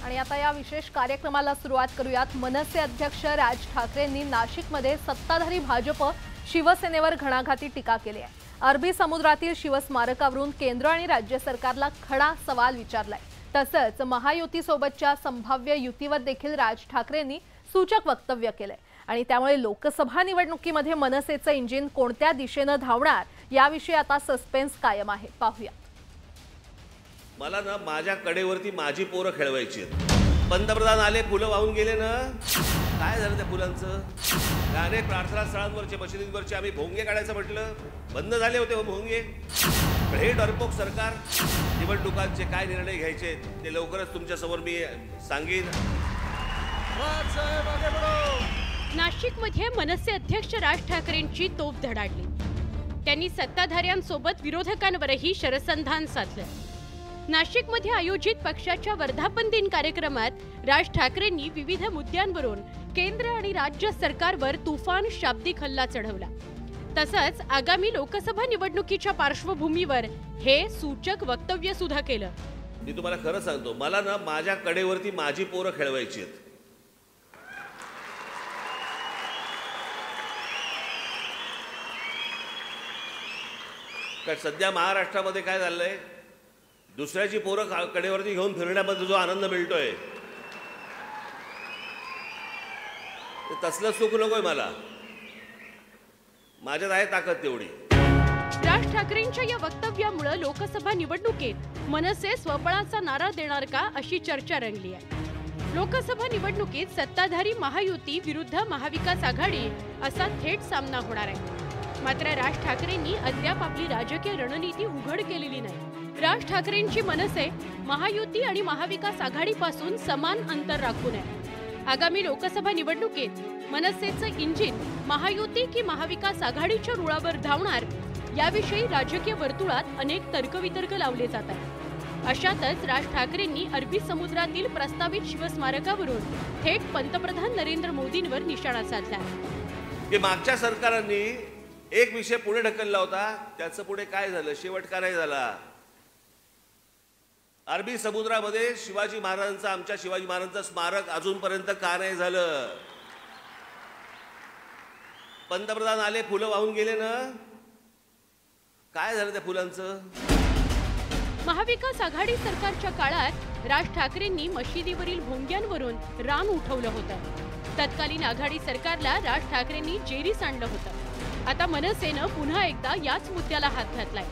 आणि आता या विशेष कार्यक्रमाला सुरुवात करूयात। मनसे अध्यक्ष राज ठाकरेंनी नाशिकमध्ये सत्ताधारी भाजप शिवसेनेवर घणाघाती टीका केली आहे। अरबी समुद्रातील शिवस्मारकावरून केंद्र आणि राज्य सरकारला खडा सवाल विचारलाय। तसंच महायुतीसोबतच्या संभाव्य युतीवर देखील राज ठाकरेंनी सूचक वक्तव्य केलंय आणि त्यामुळे लोकसभा निवडणुकीमध्ये मनसेचं इंजिन कोणत्या दिशेने धावणार याविषयी आता सस्पेन्स कायम आहे। पाहूया। मला ना माझ्या कडेवरती माझी पोरं खेळवायची आहेत। पंतप्रधान आले, फुलं वाहून गेले ना, काय झालं त्या फुलांचं? अनेक प्रार्थना स्थळांवरचे मशिदींवरचे आम्ही भोंगे काढायचं म्हटलं, बंद झाले होते भोंगे। हे डरपोक सरकार निवडणुकांचे काय निर्णय घ्यायचे ते लवकरच तुमच्या समोर मी सांगेन। नाशिकमध्ये मनसे अध्यक्ष राज ठाकरेंची तोफ धडाडली। त्यांनी सत्ताधाऱ्यांसोबत विरोधकांवरही शरसंधान साधलं। नाशिकमध्ये आयोजित पक्षाच्या वर्धापन दिन कार्यक्रमात राज ठाकरेंनी विविध मुद्द्यांवरून केंद्र आणि राज्य सरकारवर तुफान शाब्दिक हल्ला चढवला। तसंच आगामी लोकसभा निवडणुकीच्या पार्श्वभूमीवर हे सूचक वक्तव्य सुद्धा केलं। मी तुम्हाला खरं सांगतो, मला ना माझ्या कडेवरती माझी पोरं खेळवायची आहेत। सध्या महाराष्ट्रामध्ये काय झालंय, दुसऱ्याची पोरं कडेवरती घेऊन फिरण्यामध्ये जो आनंद मिळतोय तसलं सुख नकोय मला। माझ्यात आहे ताकद तेवढी। राज ठाकरेंच्या या वक्तव्यामुळे लोकसभा निवडणुकीत मनसे स्वबळाचा नारा देणार का अशी चर्चा रंगली आहे। लोकसभा निवडणुकीत सत्ताधारी महायुती विरुद्ध महाविकास आघाडी असा थेट सामना होणार आहे। मात्र राज ठाकरेंनी अद्याप आपली राजकीय रणनीती उघड केलेली नाही। राज ठाकरेंची मनसे महायुती आणि महाविकास आघाडीपासून समान अंतर राखून आहे। आगामी लोकसभा निवडणुकीत मनसेचं इंजिन महायुती की महाविकास आघाडीच्या रुळावर धावणार याविषयी राजकीय वर्तुळात अनेक तर्कवितर्क लावले जात आहेत। अशातच राज ठाकरेंनी अरबी समुद्रातील प्रस्तावित शिवस्मारकावरून थेट पंतप्रधान नरेंद्र मोदींवर निशाणा साधला। की मागच्या सरकारांनी एक विषय पुढे ढकलला होता, त्याचं पुढे काय झालं, शेवट का नाही झाला? अरबी समुद्रामध्ये शिवाजी महाराजांचं, आमच्या शिवाजी महाराजांचं स्मारक अजूनपर्यंत का नाही झालं? पंतप्रधान आले, फुलं वाहून गेले ना, काय झालं त्या फुलांचं? महाविकास आघाडी सरकारच्या काळात राज ठाकरेंनी मशिदीवरील भोंग्यांवरून रान उठवलं होतं। तत्कालीन आघाडी सरकारला राज ठाकरेंनी जेरीस आणलं होतं। आता मनसेनं पुन्हा एकदा याच मुद्द्याला हात घातलाय।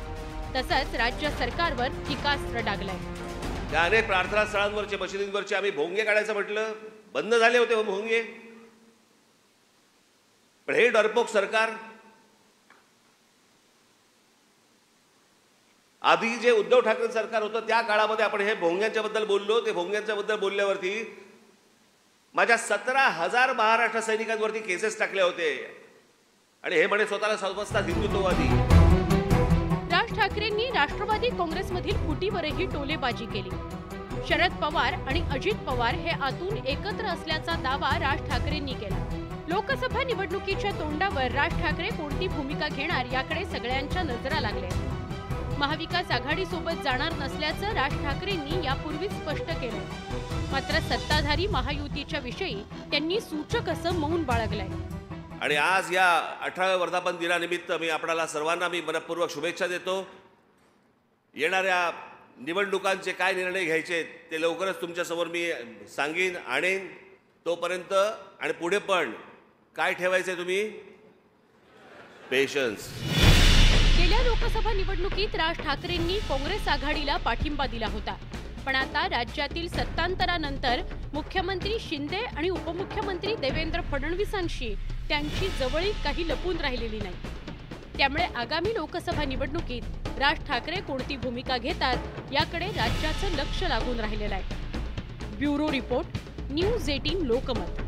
तसंच राज्य सरकारवर टीकास्त्र डागलाय। अनेक प्रार्थना स्थळांवरचे मशिदींवरचे आम्ही भोंगे काढायचं म्हटलं, बंद झाले होते भोंगे। हे डरपोक सरकार आधी जे उद्धव ठाकरे सरकार होतं त्या काळामध्ये आपण हे भोंग्यांच्या बद्दल बोललो। ते भोंग्यांच्या बद्दल बोलल्यावरती माझ्या 17,000 महाराष्ट्र सैनिकांवरती केसेस टाकले होते आणि हे म्हणे स्वतःला समजतात हिंदुत्ववादी। राज ठाकरेंनी राष्ट्रवादी काँग्रेसमधील फुटीवरही टोलेबाजी केली। शरद पवार आणि अजित पवार हे आतून एकत्र असल्याचा दावा राज ठाकरेंनी केला। लोकसभा निवडणुकीच्या तोंडावर राज ठाकरे कोणती भूमिका घेणार याकडे सगळ्यांच्या नजरा लागल्या। महाविकास आघाडीसोबत जाणार नसल्याचं राज ठाकरेंनी यापूर्वीच स्पष्ट केलं। मात्र सत्ताधारी महायुतीच्या विषयी त्यांनी सूचक असं मौन बाळगलंय। आणि आज या 18व्या वर्धापन दिनानिमित्त मी आपल्याला सर्वांना मनपूर्वक शुभेच्छा देतो। येणाऱ्या निवडणुकांचे काय निर्णय घ्यायचे ते लवकरच तुमच्या समोर मी सांगेन, आणेन। तोपर्यंत आणि पुढे पण काय ठेवायचे तुम्ही? पेशन्स। गेल्या लोकसभा निवडणुकीत राज ठाकरेंनी काँग्रेस आघाडीला पाठिंबा दिला होता। पण आता राज्यातील सत्तांतरानंतर मुख्यमंत्री शिंदे आणि उपमुख्यमंत्री देवेंद्र फडणवीसांशी त्यांची जवळीक काही लपून राहिलेली नाही। त्यामुळे आगामी लोकसभा निवडणुकीत राज ठाकरे कोणती भूमिका घेतात याकडे राज्याचं लक्ष लागून राहिलेलं आहे। Bureau report, news 18 Lokmat.